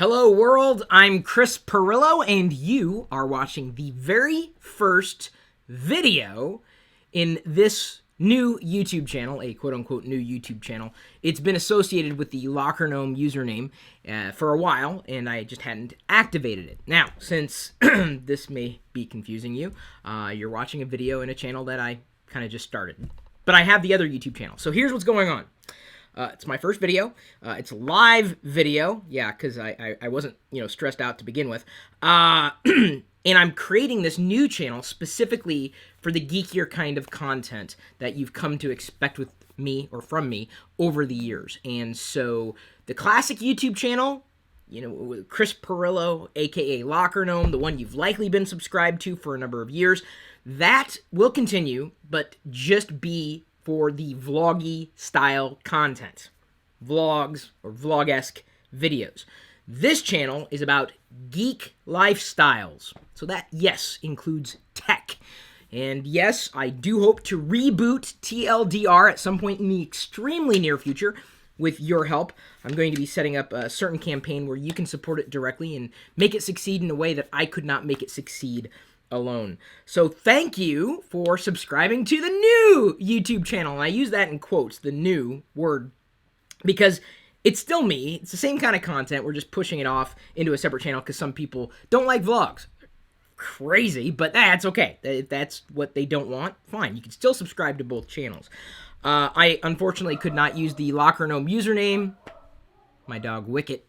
Hello world, I'm Chris Perillo and you are watching the very first video in this new YouTube channel, a quote-unquote new YouTube channel. It's been associated with the Locker Gnome username for a while, and I just hadn't activated it. Now, since this may be confusing you, you're watching a video in a channel that I kind of just started. But I have the other YouTube channel, so here's what's going on. It's my first video. It's a live video. Yeah, because I wasn't, stressed out to begin with. And I'm creating this new channel specifically for the geekier kind of content that you've come to expect with me or from me over the years. And so the classic YouTube channel, Chris Perillo, aka Locker Gnome, the one you've likely been subscribed to for a number of years, that will continue, but just be for the vloggy style content. Vlogs or vlog-esque videos. This channel is about geek lifestyles. So that, yes, includes tech. And yes, I do hope to reboot TLDR at some point in the extremely near future with your help. I'm going to be setting up a certain campaign where you can support it directly and make it succeed in a way that I could not make it succeed alone. So thank you for subscribing to the new YouTube channel. And I use that in quotes, the new word, because it's still me. It's the same kind of content. We're just pushing it off into a separate channel because some people don't like vlogs. Crazy, but that's okay. If that's what they don't want, fine. You can still subscribe to both channels. I unfortunately could not use the Locker Gnome username. My dog Wicket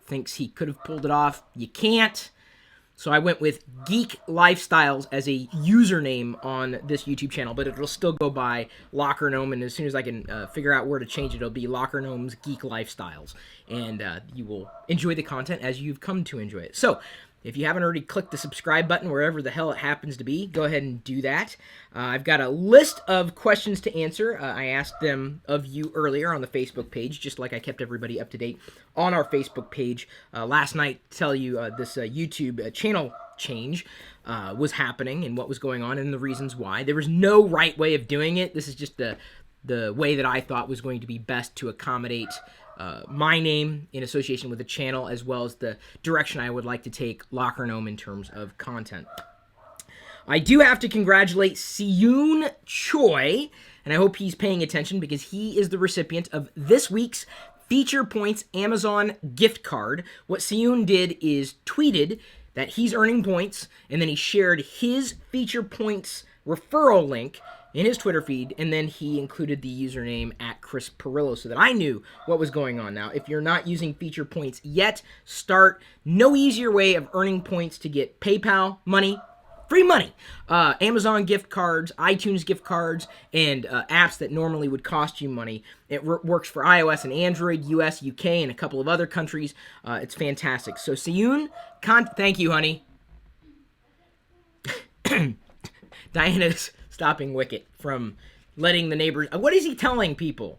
thinks he could have pulled it off. You can't. So I went with Geek Lifestyles as a username on this YouTube channel, but it'll still go by Locker Gnome, and as soon as I can figure out where to change it, it'll be Locker Gnome's Geek Lifestyles, and you will enjoy the content as you've come to enjoy it. So, if you haven't already clicked the subscribe button wherever the hell it happens to be, go ahead and do that. I've got a list of questions to answer. I asked them of you earlier on the Facebook page, just like I kept everybody up to date on our Facebook page last night to tell you this YouTube channel change was happening and what was going on and the reasons why. There was no right way of doing it. This is just the way that I thought was going to be best to accommodate my name in association with the channel, as well as the direction I would like to take Locker Gnome in terms of content. I do have to congratulate Siyun Choi, and I hope he's paying attention because he is the recipient of this week's Feature Points Amazon gift card. What Siyun did is tweeted that he's earning points, and then he shared his Feature Points referral link in his Twitter feed, and then he included the username at Chris Perillo so that I knew what was going on. Now, if you're not using Feature Points yet, start. No easier way of earning points to get PayPal money, free money, Amazon gift cards, iTunes gift cards, and apps that normally would cost you money. It works for iOS and Android, US, UK, and a couple of other countries. It's fantastic. So, Siyun, thank you, honey. Diana's stopping Wicket from letting the neighbors... What is he telling people?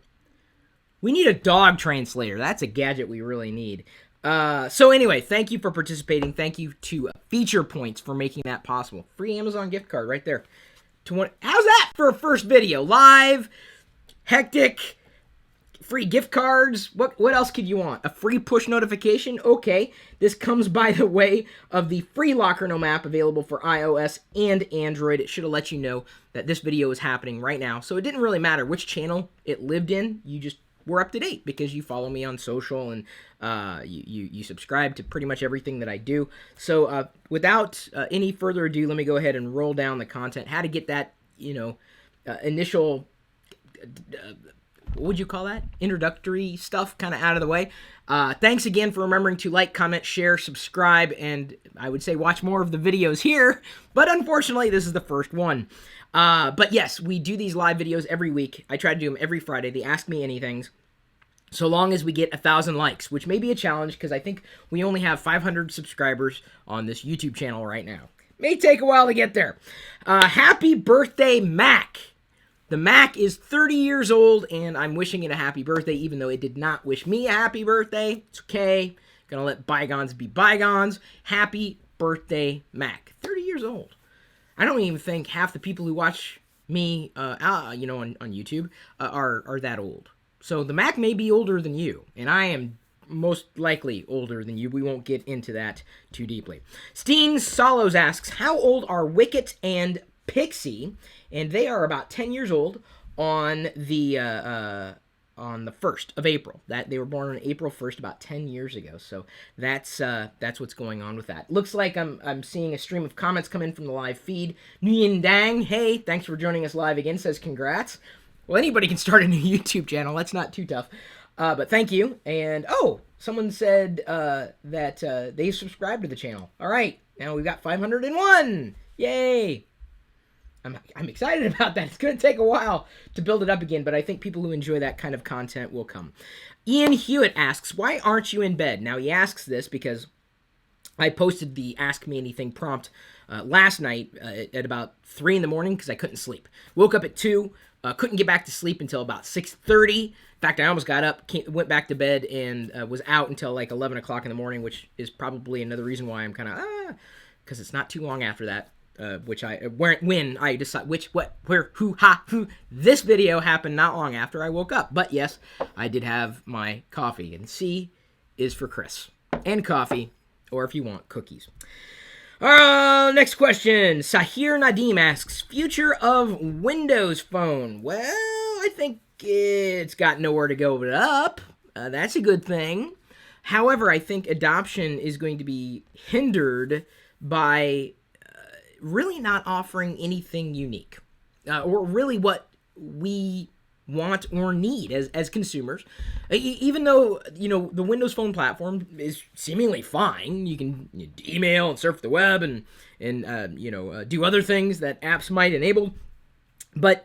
We need a dog translator. That's a gadget we really need. So anyway, thank you for participating. Thank you to Feature Points for making that possible. Free Amazon gift card right there. How's that for a first video? Live, hectic, free gift cards. What else could you want? A free push notification? Okay. This comes by the way of the free Locker Gnome app available for iOS and Android. It should have let you know that this video is happening right now. So it didn't really matter which channel it lived in. You just were up to date because you follow me on social and you subscribe to pretty much everything that I do. So without any further ado, let me go ahead and roll down the content. How to get that, initial... what would you call that? Introductory stuff kind of out of the way. Thanks again for remembering to like, comment, share, subscribe, and I would say watch more of the videos here, but unfortunately this is the first one. But yes, we do these live videos every week. I try to do them every Friday. The Ask Me Anythings. So long as we get 1,000 likes, which may be a challenge because I think we only have 500 subscribers on this YouTube channel right now. May take a while to get there. Happy birthday, Mac. The Mac is 30 years old, and I'm wishing it a happy birthday, even though it did not wish me a happy birthday. It's okay. Gonna let bygones be bygones. Happy birthday, Mac. 30 years old. I don't even think half the people who watch me, on YouTube, are that old. So the Mac may be older than you, and I am most likely older than you. We won't get into that too deeply. Steen Sollows asks, how old are Wicket and Pixie? And they are about 10 years old on the 1st of April. That they were born on April 1st, about 10 years ago. So that's what's going on with that. Looks like I'm seeing a stream of comments come in from the live feed. Nguyen Dang, hey, thanks for joining us live again. Says congrats. Well, anybody can start a new YouTube channel. That's not too tough. But thank you. And oh, someone said that they subscribed to the channel. All right, now we've got 501. Yay! I'm excited about that. It's going to take a while to build it up again, but I think people who enjoy that kind of content will come. Iain Hewitt asks, why aren't you in bed? Now, he asks this because I posted the Ask Me Anything prompt last night at about 3 in the morning because I couldn't sleep. Woke up at 2, couldn't get back to sleep until about 6:30. In fact, I almost got up, went back to bed, and was out until like 11 o'clock in the morning, which is probably another reason why I'm kind of, because it's not too long after that. When I decide who, this video happened not long after I woke up. But yes, I did have my coffee, and C is for Chris. And coffee, or if you want, cookies. Next question. Sahir Nadeem asks, future of Windows Phone. Well, I think it's got nowhere to go but up. That's a good thing. However, I think adoption is going to be hindered by really not offering anything unique, or really what we want or need as consumers. Even though, the Windows Phone platform is seemingly fine, you can email and surf the web and do other things that apps might enable, but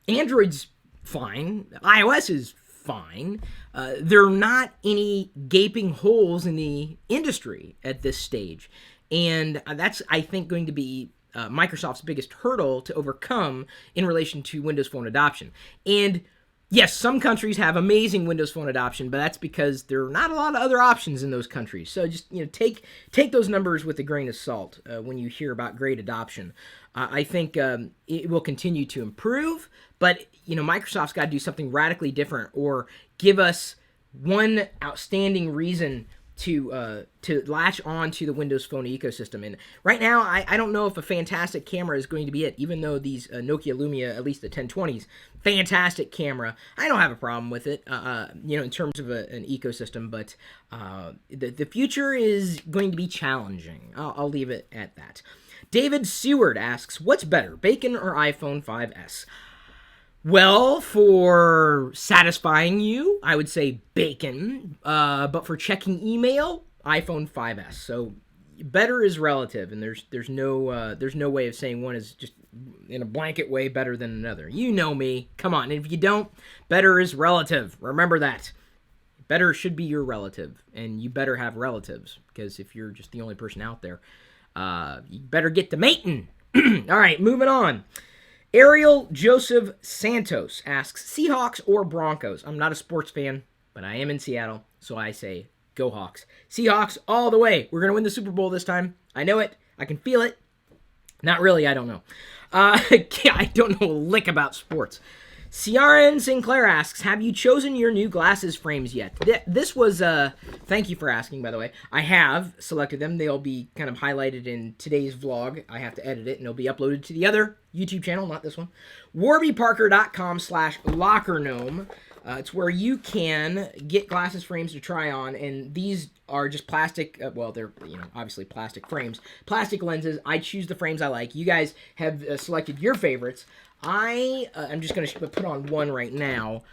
Android's fine, iOS is fine. There are not any gaping holes in the industry at this stage. And that's, I think, going to be Microsoft's biggest hurdle to overcome in relation to Windows Phone adoption. And yes, some countries have amazing Windows Phone adoption, but that's because there are not a lot of other options in those countries. So just take those numbers with a grain of salt when you hear about great adoption. I think it will continue to improve, but Microsoft's got to do something radically different or give us one outstanding reason to latch on to the Windows Phone ecosystem. And right now, I don't know if a fantastic camera is going to be it, even though these Nokia Lumia, at least the 1020s, fantastic camera. I don't have a problem with it, in terms of an ecosystem, but the future is going to be challenging. I'll leave it at that. David Seward asks, what's better, Bacon or iPhone 5S? Well, for satisfying you, I would say Bacon, but for checking email, iPhone 5S. So better is relative, and there's no way of saying one is just in a blanket way better than another. You know me. Come on, if you don't, better is relative. Remember that. Better should be your relative, and you better have relatives, because if you're just the only person out there, you better get to mating. All right, moving on. Ariel Joseph Santos asks, Seahawks or Broncos? I'm not a sports fan, but I am in Seattle, so I say go Hawks. Seahawks all the way. We're going to win the Super Bowl this time. I know it. I can feel it. Not really. I don't know. I don't know a lick about sports. Ciarán Sinclair asks, have you chosen your new glasses frames yet? This was, thank you for asking, by the way. I have selected them. They'll be kind of highlighted in today's vlog. I have to edit it, and it'll be uploaded to the other YouTube channel, not this one. warbyparker.com/lockernome. It's where you can get glasses frames to try on, and these are just plastic, well, they're, obviously plastic frames, plastic lenses. I choose the frames I like. You guys have selected your favorites. I'm just going to put on one right now.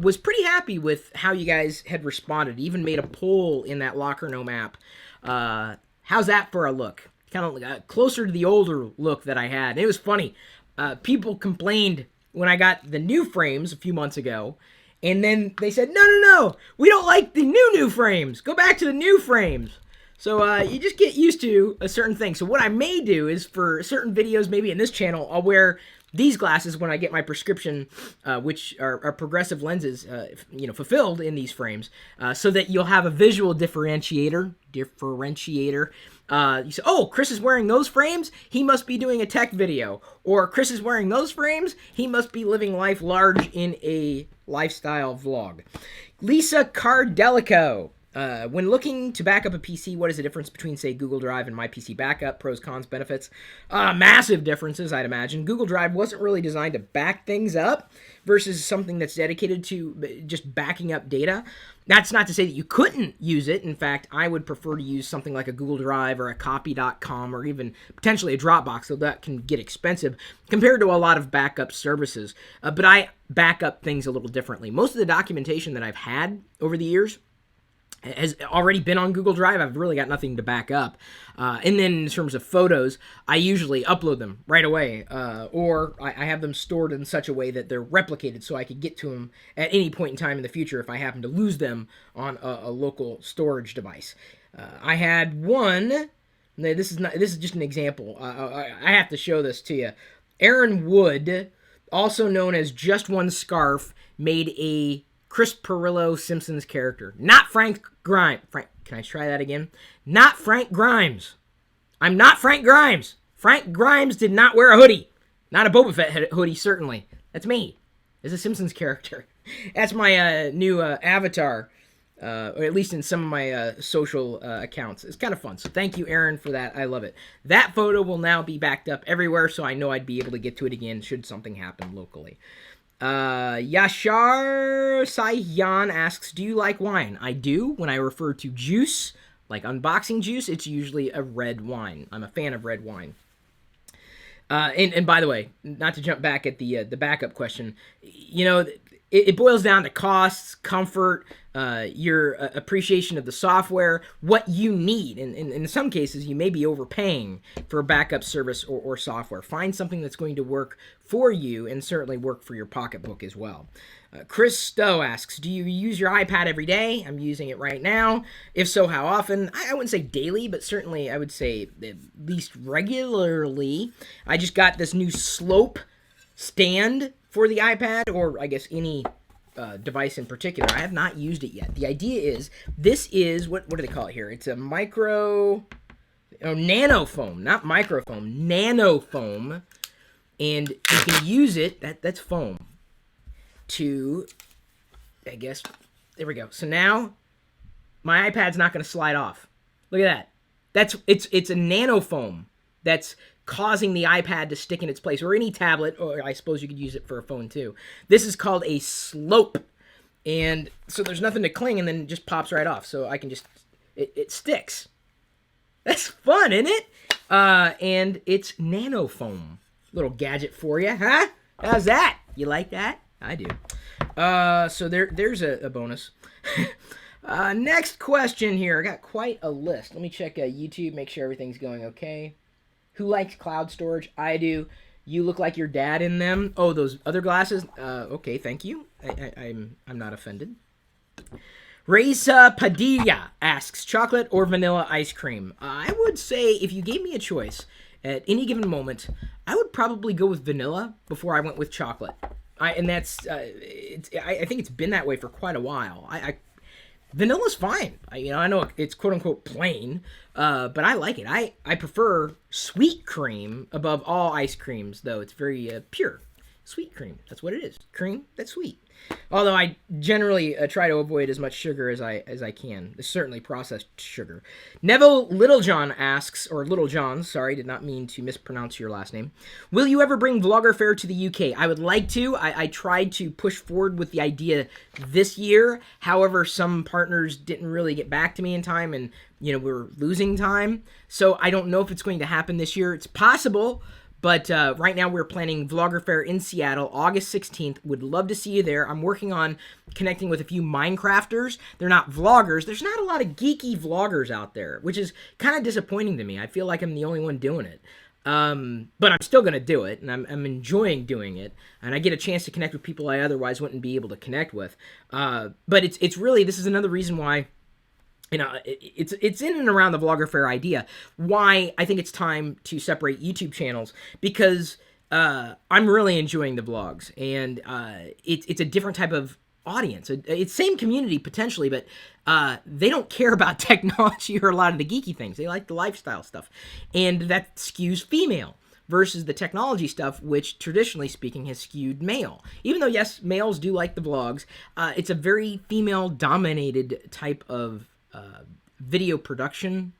Was pretty happy with how you guys had responded. Even made a poll in that LockerGnome app. How's that for a look? Kind of closer to the older look that I had. And it was funny. People complained when I got the new frames a few months ago. And then they said, no, we don't like the new frames. Go back to the new frames. So you just get used to a certain thing. So what I may do is for certain videos, maybe in this channel, I'll wear these glasses when I get my prescription, which are progressive lenses, fulfilled in these frames, so that you'll have a visual differentiator. You say, oh, Chris is wearing those frames? He must be doing a tech video. Or Chris is wearing those frames? He must be living life large in a lifestyle vlog. Lisa Cardalico When looking to back up a PC, what is the difference between, say, Google Drive and MyPC backup? Pros, cons, benefits? Massive differences, I'd imagine. Google Drive wasn't really designed to back things up versus something that's dedicated to just backing up data. That's not to say that you couldn't use it. In fact, I would prefer to use something like a Google Drive or a copy.com or even potentially a Dropbox, though that can get expensive compared to a lot of backup services. But I back up things a little differently. Most of the documentation that I've had over the years has already been on Google Drive. I've really got nothing to back up. And then in terms of photos, I usually upload them right away, or I have them stored in such a way that they're replicated so I could get to them at any point in time in the future if I happen to lose them on a local storage device. I had one. This is just an example. I have to show this to you. Aaron Wood, also known as Just One Scarf, made a Chris Pirillo Simpsons character. Not Frank Grimes. Can I try that again? Not Frank Grimes. I'm not Frank Grimes. Frank Grimes did not wear a hoodie. Not a Boba Fett hoodie, certainly. That's me. It's a Simpsons character. That's my new avatar, or at least in some of my social accounts. It's kind of fun. So thank you, Aaron, for that. I love it. That photo will now be backed up everywhere, so I know I'd be able to get to it again should something happen locally. Yashar Shayan asks, do you like wine? I do. When I refer to juice, like unboxing juice, it's usually a red wine. I'm a fan of red wine. And by the way, not to jump back at the backup question, you know, it boils down to costs, comfort, your appreciation of the software, what you need. And in some cases, you may be overpaying for a backup service or software. Find something that's going to work for you and certainly work for your pocketbook as well. Chris Stowe asks, do you use your iPad every day? I'm using it right now. If so, how often? I wouldn't say daily, but certainly I would say at least regularly. I just got this new slope stand for the iPad, or I guess any device in particular. I have not used it yet. The idea is, this is, what do they call it here? It's a nanofoam, not microfoam, nanofoam. And you can use it, that's foam, to, I guess, there we go. So now, my iPad's not going to slide off. Look at that. It's a nanofoam that's causing the iPad to stick in its place, or any tablet, or I suppose you could use it for a phone too. This is called a slope, and so there's nothing to cling, and then it just pops right off. So I can just, it sticks. That's fun, isn't it? And it's nanofoam. Little gadget for you, huh? How's that? You like that? I do. So there's a bonus. Next question here. I got quite a list. Let me check YouTube, make sure everything's going okay. Who likes cloud storage? I do. You look like your dad in them. Oh, those other glasses? Okay, thank you. I'm not offended. Raisa Padilla asks, chocolate or vanilla ice cream? I would say if you gave me a choice at any given moment, I would probably go with vanilla before I went with chocolate. I think it's been that way for quite a while. Vanilla's fine. I know it's quote unquote plain, but I like it. I prefer sweet cream above all ice creams, though. It's very pure. Sweet cream. That's what it is. Cream that's sweet. Although I generally try to avoid as much sugar as I can. Certainly processed sugar. Neville Littlejohn asks, or Littlejohns, sorry, did not mean to mispronounce your last name. Will you ever bring Vloggerfair to the UK? I would like to. I tried to push forward with the idea this year. However, some partners didn't really get back to me in time, and we were losing time. So I don't know if it's going to happen this year. It's possible. But right now we're planning Vloggerfair in Seattle, August 16th. Would love to see you there. I'm working on connecting with a few Minecrafters. They're not vloggers. There's not a lot of geeky vloggers out there, which is kind of disappointing to me. I feel like I'm the only one doing it. But I'm still going to do it, and I'm enjoying doing it. And I get a chance to connect with people I otherwise wouldn't be able to connect with. But it's really, this is another reason why, it's in and around the Vloggerfair idea. Why I think it's time to separate YouTube channels, because I'm really enjoying the vlogs, and it's a different type of audience. It's same community potentially, but they don't care about technology or a lot of the geeky things. They like the lifestyle stuff, and that skews female versus the technology stuff, which traditionally speaking has skewed male. Even though yes, males do like the vlogs, it's a very female dominated type of video production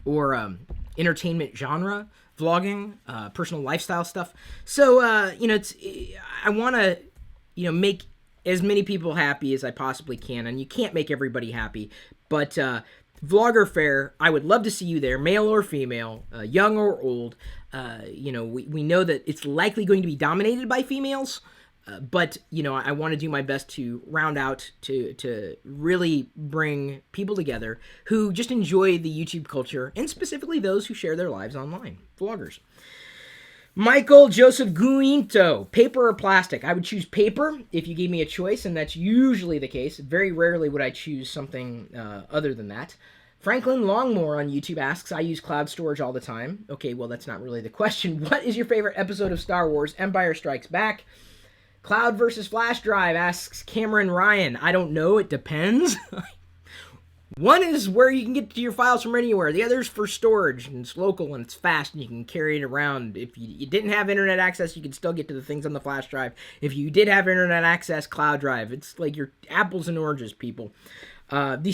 or entertainment genre, vlogging, personal lifestyle stuff. So, I want to, make as many people happy as I possibly can, and you can't make everybody happy, but vlogger fair, I would love to see you there, male or female, young or old. We know that it's likely going to be dominated by females, but I want to do my best to round out to really bring people together who just enjoy the YouTube culture, and specifically those who share their lives online, vloggers. Michael Joseph Giunto, paper or plastic? I would choose paper if you gave me a choice, and that's usually the case. Very rarely would I choose something other than that. Franklin Longmore on YouTube asks, I use cloud storage all the time. Okay, well, that's not really the question. What is your favorite episode of Star Wars? Empire Strikes Back. Cloud versus flash drive, asks Cameron Ryan. I don't know, it depends. One is where you can get to your files from anywhere. The other is for storage, and it's local, and it's fast, and you can carry it around. If you didn't have internet access, you could still get to the things on the flash drive. If you did have internet access, cloud drive. It's like your apples and oranges, people. You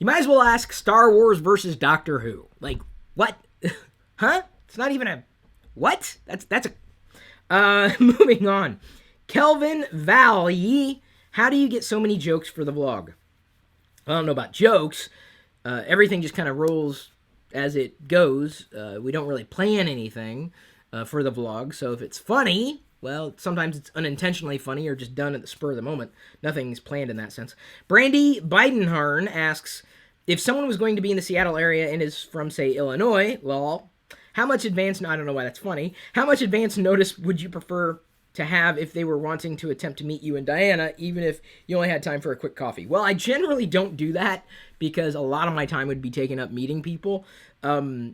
might as well ask Star Wars versus Doctor Who. Like, what? Huh? It's not even a... What? That's a... Moving on. Kelvin Valle, how do you get so many jokes for the vlog? I don't know about jokes. Everything just kind of rolls as it goes. We don't really plan anything for the vlog, so if it's funny, well, sometimes it's unintentionally funny or just done at the spur of the moment. Nothing's planned in that sense. Brandy Biedenharn asks, if someone was going to be in the Seattle area and is from, say, Illinois, lol, how much advance, no, I don't know why that's funny, how much advance notice would you prefer to have if they were wanting to attempt to meet you in Diana, even if you only had time for a quick coffee? Well, I generally don't do that because a lot of my time would be taken up meeting people,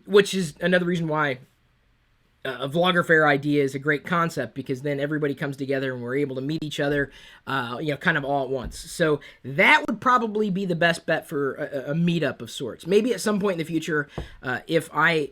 which is another reason why a vlogger fair idea is a great concept, because then everybody comes together and we're able to meet each other, kind of all at once. So that would probably be the best bet for a meetup of sorts. Maybe at some point in the future, if I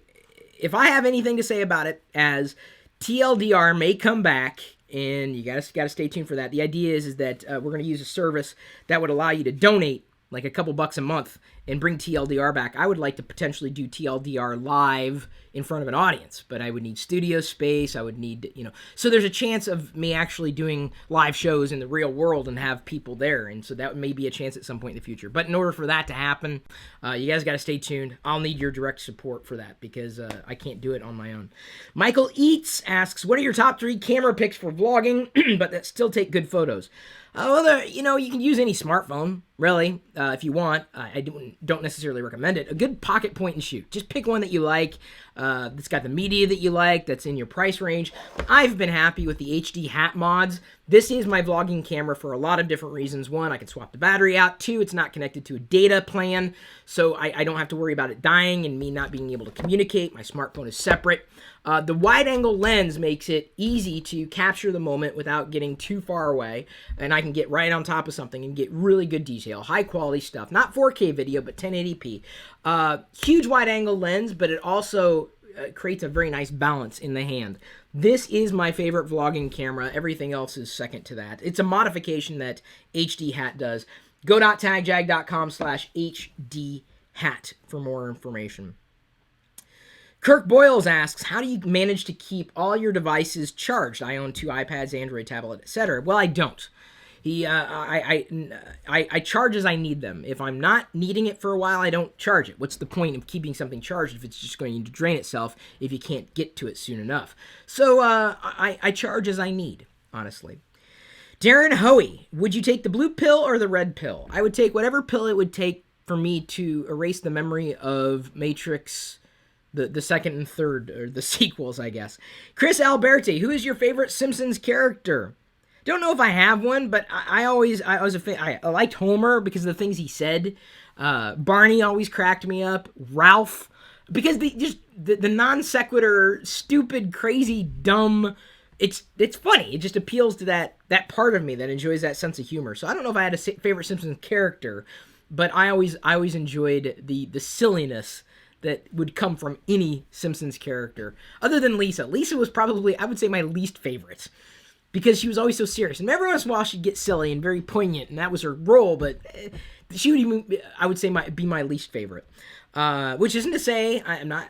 have anything to say about it, as TLDR may come back, and you gotta stay tuned for that. The idea is that we're going to use a service that would allow you to donate like a couple bucks a month and bring TLDR back. I would like to potentially do TLDR live in front of an audience, but I would need studio space. I would need, so there's a chance of me actually doing live shows in the real world and have people there. And so that may be a chance at some point in the future. But in order for that to happen, you guys got to stay tuned. I'll need your direct support for that because I can't do it on my own. Michael Eats asks, what are your top 3 camera picks for vlogging, but that still take good photos? Well, you can use any smartphone, really, if you want. I don't necessarily recommend it. A good pocket point and shoot. Just pick one that you like, that's got the media that you like, that's in your price range. I've been happy with the HD hat mods. This is my vlogging camera for a lot of different reasons. One, I can swap the battery out. 2, it's not connected to a data plan, so I don't have to worry about it dying and me not being able to communicate. My smartphone is separate. The wide-angle lens makes it easy to capture the moment without getting too far away, and I can get right on top of something and get really good detail, high-quality stuff. Not 4K video, but 1080p. Huge wide-angle lens, but it also creates a very nice balance in the hand. This is my favorite vlogging camera. Everything else is second to that. It's a modification that HD Hat does. Go.tagjag.com/HDHat for more information. Kirk Boyles asks, how do you manage to keep all your devices charged? I own 2 iPads, Android tablet, etc. Well, I don't. I charge as I need them. If I'm not needing it for a while, I don't charge it. What's the point of keeping something charged if it's just going to drain itself if you can't get to it soon enough? So I charge as I need, honestly. Darren Hoey, would you take the blue pill or the red pill? I would take whatever pill it would take for me to erase the memory of Matrix, the second and third, or the sequels, I guess. Chris Alberti, who is your favorite Simpsons character? Don't know if I have one, but I liked Homer because of the things he said. Barney always cracked me up. Ralph, because the non sequitur, stupid, crazy, dumb. It's funny. It just appeals to that part of me that enjoys that sense of humor. So I don't know if I had a favorite Simpsons character, but I always enjoyed the silliness that would come from any Simpsons character, other than Lisa. Lisa was probably, I would say, my least favorite. because she was always so serious. And every once in a while she'd get silly and very poignant, and that was her role, but she would even, I would say, be my least favorite. Which isn't to say I'm not...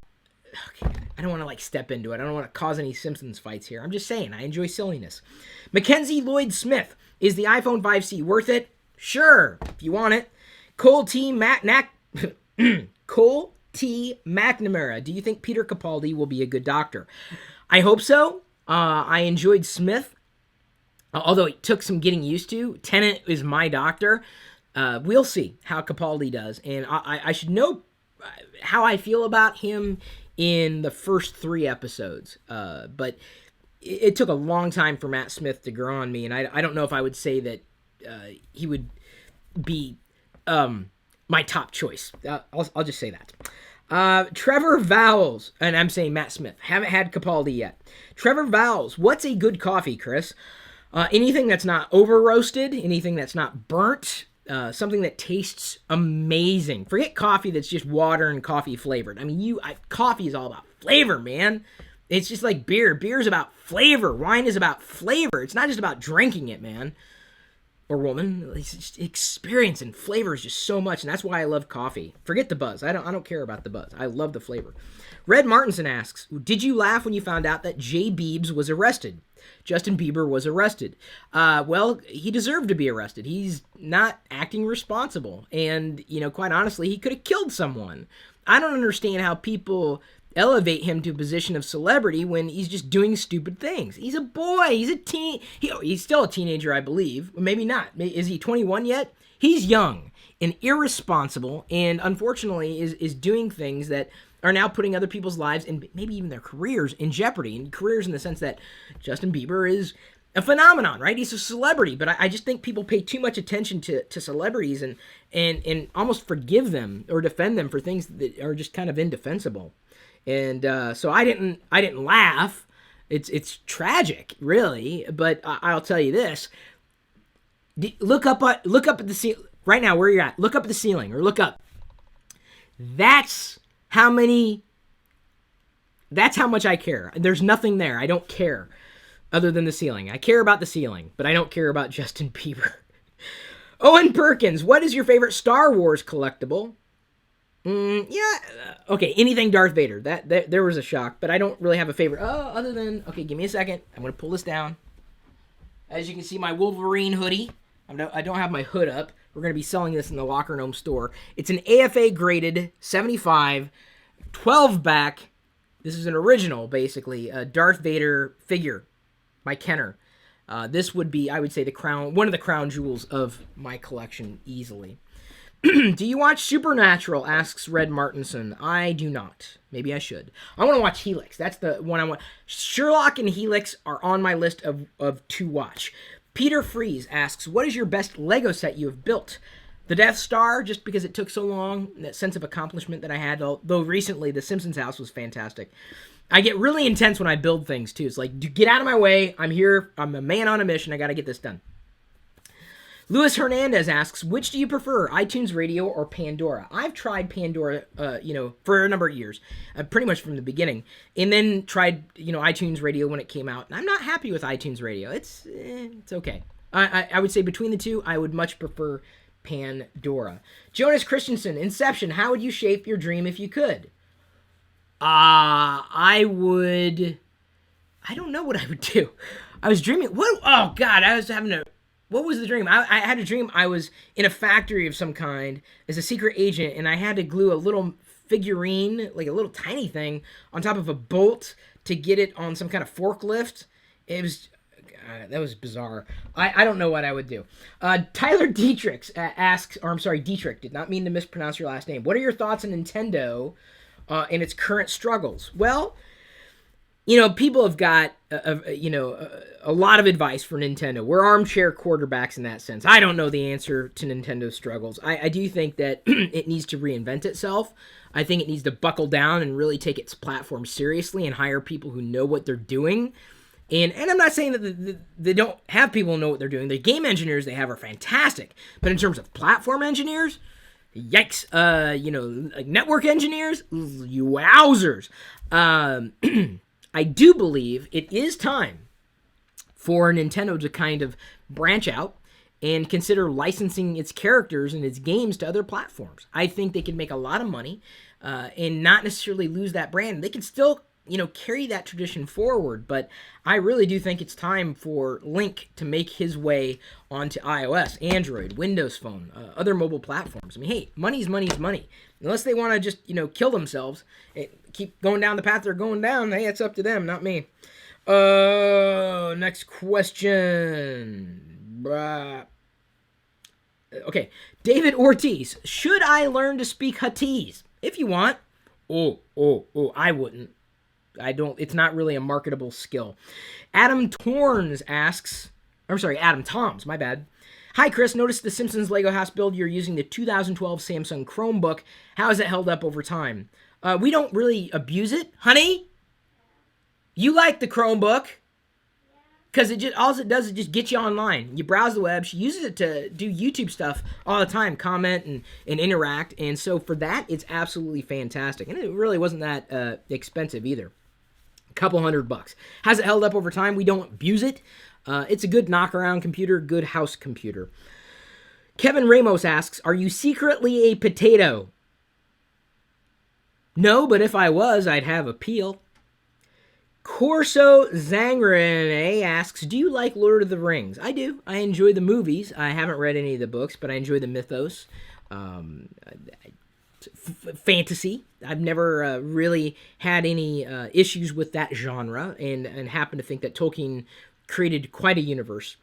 Okay, I don't want to, like, step into it. I don't want to cause any Simpsons fights here. I'm just saying, I enjoy silliness. Mackenzie Lloyd Smith, is the iPhone 5C worth it? Sure, if you want it. Cole T. McNamara, do you think Peter Capaldi will be a good doctor? I hope so. I enjoyed Smith, although it took some getting used to. Tennant is my doctor. We'll see how Capaldi does, and I should know how I feel about him in the first 3 episodes, but it took a long time for Matt Smith to grow on me, and I don't know if I would say that he would be my top choice. I'll just say that. Trevor Vowles, and I'm saying Matt Smith. Haven't had Capaldi yet. Trevor Vowles, what's a good coffee, Chris? Anything that's not over-roasted, anything that's not burnt, something that tastes amazing. Forget coffee that's just water and coffee flavored. I mean, coffee is all about flavor, man. It's just like beer. Beer's about flavor. Wine is about flavor. It's not just about drinking it, man. Or woman. It's just experience and flavor is just so much, and that's why I love coffee. Forget the buzz. I don't care about the buzz. I love the flavor. Red Martinson asks, did you laugh when you found out that Jay Biebs was arrested? Justin Bieber was arrested. Well, he deserved to be arrested. He's not acting responsible. And, quite honestly, he could have killed someone. I don't understand how people elevate him to a position of celebrity when he's just doing stupid things. He's a boy. He's still a teenager, I believe. Maybe not. Is he 21 yet? He's young and irresponsible, and unfortunately is doing things that are now putting other people's lives and maybe even their careers in jeopardy. And careers in the sense that Justin Bieber is a phenomenon, right? He's a celebrity, but I just think people pay too much attention to celebrities and almost forgive them or defend them for things that are just kind of indefensible. And so I didn't laugh. It's tragic, really. But I'll tell you this: look up at the ceiling right now, where you're at. Look up at the ceiling, or look up. That's how much I care. There's nothing there. I don't care other than the ceiling. I care about the ceiling, but I don't care about Justin Bieber. Owen Perkins, what is your favorite Star Wars collectible? Okay, anything Darth Vader. That there was a shock, but I don't really have a favorite. Other than, okay, give me a second. I'm going to pull this down. As you can see, my Wolverine hoodie. I don't have my hood up. We're going to be selling this in the Locker Gnome store. It's an AFA graded 75, 12 back. This is an original, basically, a Darth Vader figure by Kenner. This would be, I would say, one of the crown jewels of my collection, easily. Do you watch Supernatural? Asks Red Martinson. I do not. Maybe I should. I want to watch Helix. That's the one I want. Sherlock and Helix are on my list of to watch. Peter Freeze asks, what is your best Lego set you have built? The Death Star, just because it took so long, that sense of accomplishment that I had, though recently the Simpsons house was fantastic. I get really intense when I build things, too. It's like, get out of my way. I'm here. I'm a man on a mission. I got to get this done. Luis Hernandez asks, which do you prefer, iTunes Radio or Pandora? I've tried Pandora, for a number of years, pretty much from the beginning, and then tried, iTunes Radio when it came out. And I'm not happy with iTunes Radio. It's okay. I would say between the two, I would much prefer Pandora. Jonas Christensen, Inception, how would you shape your dream if you could? I don't know what I would do. I was dreaming, what was the dream? I had a dream I was in a factory of some kind as a secret agent, and I had to glue a little figurine, like a little tiny thing, on top of a bolt to get it on some kind of forklift. It was... that was bizarre. I don't know what I would do. Tyler Dietrich asks, Dietrich, did not mean to mispronounce your last name. What are your thoughts on Nintendo and its current struggles? Well, people have got, a lot of advice for Nintendo. We're armchair quarterbacks in that sense. I don't know the answer to Nintendo's struggles. I do think that it needs to reinvent itself. I think it needs to buckle down and really take its platform seriously and hire people who know what they're doing. And I'm not saying that they don't have people who know what they're doing. The game engineers they have are fantastic. But in terms of platform engineers, yikes. Like network engineers, wowzers. I do believe it is time for Nintendo to kind of branch out and consider licensing its characters and its games to other platforms. I think they could make a lot of money and not necessarily lose that brand. They can still, carry that tradition forward, but I really do think it's time for Link to make his way onto iOS, Android, Windows Phone, other mobile platforms. I mean, hey, money's money. Unless they want to just, kill themselves, keep going down the path they're going down, hey, it's up to them, not me. Next question. Okay, David Ortiz. Should I learn to speak Huttese? If you want. I wouldn't. It's not really a marketable skill. Adam Toms, my bad. Hi, Chris. Noticed the Simpsons Lego house build. You're using the 2012 Samsung Chromebook. How has it held up over time? We don't really abuse it. Honey? You like the Chromebook? Because all it does is just get you online. You browse the web. She uses it to do YouTube stuff all the time, comment and interact. And so for that, it's absolutely fantastic. And it really wasn't that expensive either. A couple $100. Has it held up over time? We don't abuse it. It's a good knock-around computer, good house computer. Kevin Ramos asks, are you secretly a potato? No, but if I was, I'd have a peel. Corso Zangrene asks, do you like Lord of the Rings? I do. I enjoy the movies. I haven't read any of the books, but I enjoy the mythos. Fantasy. I've never really had any issues with that genre, and happen to think that Tolkien created quite a universe.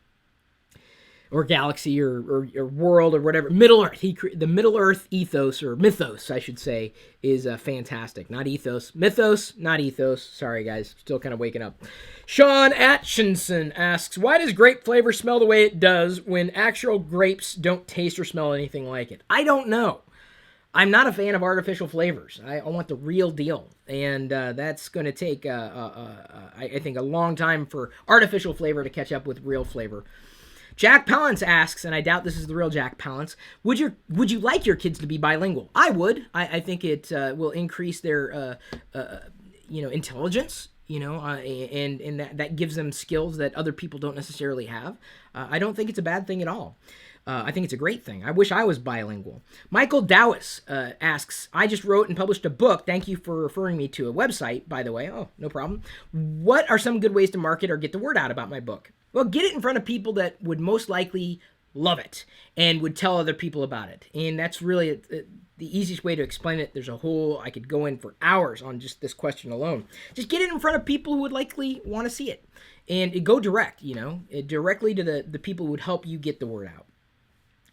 Or galaxy, or world, or whatever. Middle Earth. The Middle Earth ethos, or mythos, I should say, is fantastic. Not ethos. Mythos, not ethos. Sorry, guys. Still kind of waking up. Sean Atchinson asks, why does grape flavor smell the way it does when actual grapes don't taste or smell anything like it? I don't know. I'm not a fan of artificial flavors. I want the real deal. And that's going to take, I think, a long time for artificial flavor to catch up with real flavor. Jack Palance asks, and I doubt this is the real Jack Palance, would you like your kids to be bilingual? I would. I think it will increase their intelligence, and that gives them skills that other people don't necessarily have. I don't think it's a bad thing at all. I think it's a great thing. I wish I was bilingual. Michael Dowis asks, I just wrote and published a book. Thank you for referring me to a website, by the way. Oh, no problem. What are some good ways to market or get the word out about my book? Well, get it in front of people that would most likely love it and would tell other people about it. And that's really the easiest way to explain it. There's I could go in for hours on just this question alone. Just get it in front of people who would likely want to see it. And go direct, directly to the people who would help you get the word out.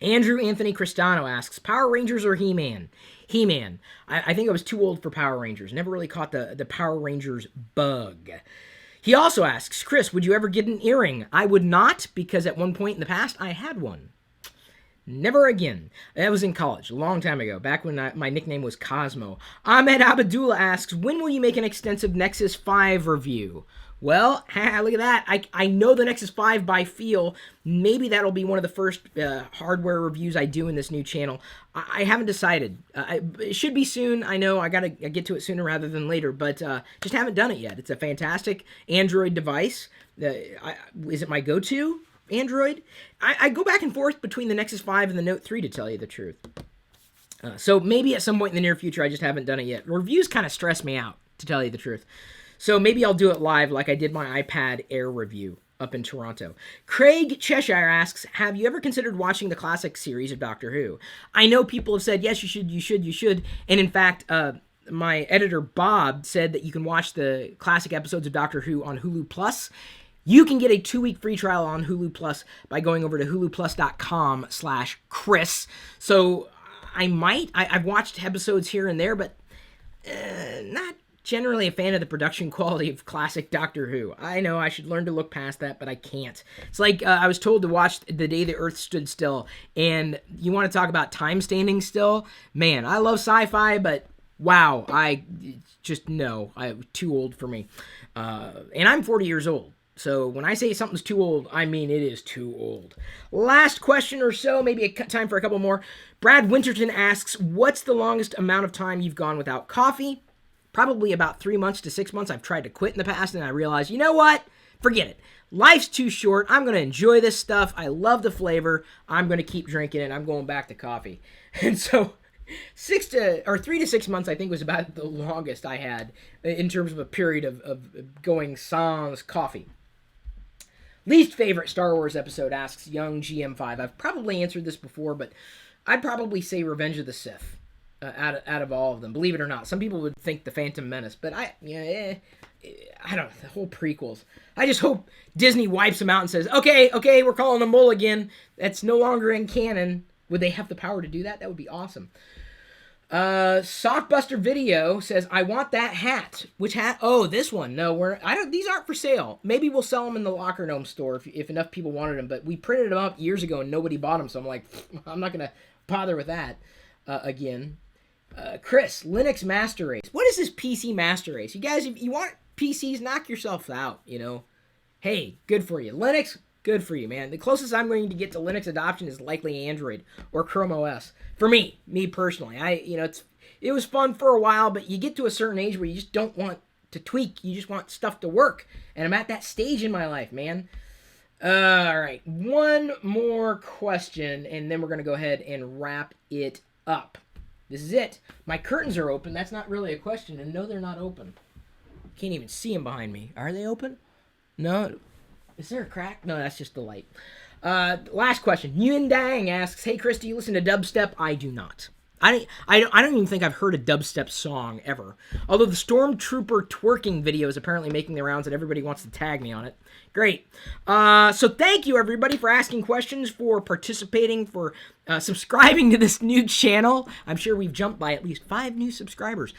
Andrew Anthony Cristano asks, Power Rangers or He-Man? He-Man. I think I was too old for Power Rangers. Never really caught the Power Rangers bug. He also asks, Chris, would you ever get an earring? I would not, because at one point in the past, I had one. Never again. That was in college, a long time ago, back when my nickname was Cosmo. Ahmed Abdullah asks, when will you make an extensive Nexus 5 review? Well, look at that. I know the Nexus 5 by feel. Maybe that'll be one of the first hardware reviews I do in this new channel. I haven't decided. It should be soon. I know I got to get to it sooner rather than later, but just haven't done it yet. It's a fantastic Android device. Is it my go-to Android? I go back and forth between the Nexus 5 and the Note 3, to tell you the truth. So maybe at some point in the near future, I just haven't done it yet. Reviews kind of stress me out, to tell you the truth. So maybe I'll do it live like I did my iPad Air review up in Toronto. Craig Cheshire asks, have you ever considered watching the classic series of Doctor Who? I know people have said, yes, you should. And in fact, my editor Bob said that you can watch the classic episodes of Doctor Who on Hulu Plus. You can get a 2-week free trial on Hulu Plus by going over to huluplus.com/Chris. So I've watched episodes here and there, but not generally a fan of the production quality of classic Doctor Who. I know I should learn to look past that, but I can't. It's like I was told to watch The Day the Earth Stood Still, and you want to talk about time standing still? Man, I love sci-fi, but wow, I'm too old for me. And I'm 40 years old. So when I say something's too old, I mean it is too old. Last question or so, maybe time for a couple more. Brad Winterton asks, what's the longest amount of time you've gone without coffee? Probably about 3 months to 6 months. I've tried to quit in the past, and I realized, you know what? Forget it. life's too short. I'm going to enjoy this stuff. I love the flavor. I'm going to keep drinking it. I'm going back to coffee. And so 3 to 6 months, I think, was about the longest I had in terms of a period of going sans coffee. Least favorite Star Wars episode, asks Young GM5. I've probably answered this before, but I'd probably say Revenge of the Sith out of all of them. Believe it or not, some people would think The Phantom Menace, but I don't know, the whole prequels. I just hope Disney wipes them out and says, okay, we're calling them mulligan. That's no longer in canon. Would they have the power to do that? That would be awesome. Sockbuster Video says, I want that hat. Which hat? Oh, this one. No, these aren't for sale. Maybe we'll sell them in the Locker Gnome store if enough people wanted them, but we printed them up years ago and nobody bought them, so I'm like, I'm not going to bother with that again. Chris, Linux Master Race. What is this PC Master Race? You guys, if you want PCs, knock yourself out, Hey, good for you. Linux, good for you, man. The closest I'm going to get to Linux adoption is likely Android or Chrome OS. For me personally. It was fun for a while, but you get to a certain age where you just don't want to tweak. You just want stuff to work. And I'm at that stage in my life, man. All right, one more question, and then we're going to go ahead and wrap it up. This is it. My curtains are open. That's not really a question, and no, they're not open. Can't even see them behind me. Are they open? No. Is there a crack? No, that's just the light. Last question. Yun Dang asks, hey, Chris, do you listen to dubstep? I do not. I don't even think I've heard a dubstep song ever. Although the Stormtrooper twerking video is apparently making the rounds and everybody wants to tag me on it. Great. So thank you, everybody, for asking questions, for participating, for subscribing to this new channel. I'm sure we've jumped by at least 5 new subscribers.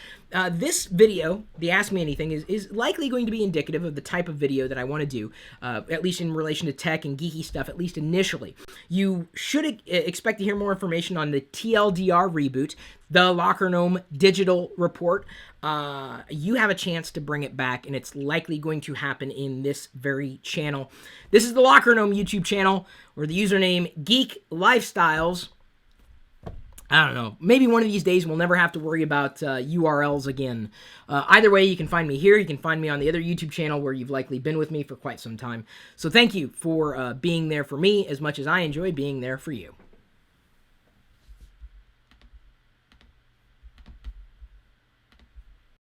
This video, the Ask Me Anything, is likely going to be indicative of the type of video that I want to do, at least in relation to tech and geeky stuff, at least initially. You should expect to hear more information on the TLDR reboot, the Locker Gnome digital report. You have a chance to bring it back, and it's likely going to happen in this very channel. This is the Locker Gnome YouTube channel, where the username Geek Lifestyles. I don't know. Maybe one of these days we'll never have to worry about URLs again. Either way, you can find me here. You can find me on the other YouTube channel where you've likely been with me for quite some time. So thank you for being there for me as much as I enjoy being there for you.